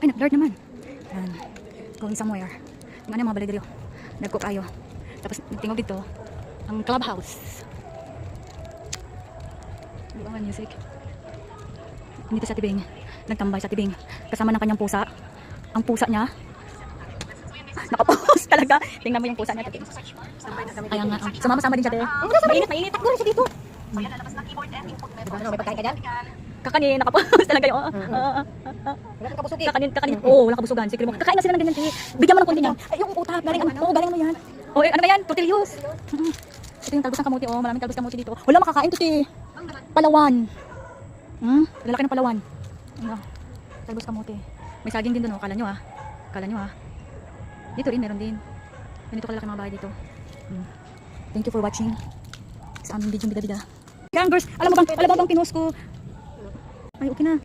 Ay, nag-blurred naman. Yan. Going somewhere. Yung ano yung mga balay dito. Nagko kayo. Tapos tingog dito. Ang clubhouse. Di ba man music? Dito sa tibing. Nagtambay sa tibing. Kasama ng kanyang pusa. Ang pusa niya. Nakapost talaga. Tingnan mo yung pusa niya. Kaya nga. Sumama-sama din siya. Mainit, mainit. Takbo rin siya dito. Diba? May pagkain ka dyan? Kakanin, nakapost talaga yung... Wala kang kabusugi. Kakanin. Oo, wala kabusugan. Sikre mo. Kakain na sila ng ganyan. Bigyan mo ng konti niyan. Ay, yung utak. Galing ano. Oo, galing mo yan. O, ano ba yan? Tortillos. Ito yung talbos ng kamote. Oh, maraming talbos kamote dito. Wala makakain to, ti. Palawan. Lalaki ng Palawan. Ano? Talbos kamote. May saging din doon, oh. Kala nyo, ah. Kala nyo, ah. Dito rin, meron din. Ganito kalaki mga bahay dito. Thank you for watching sa aming video bida-bida. Gangers, alam mo bang pinost ko? Ay, okay na.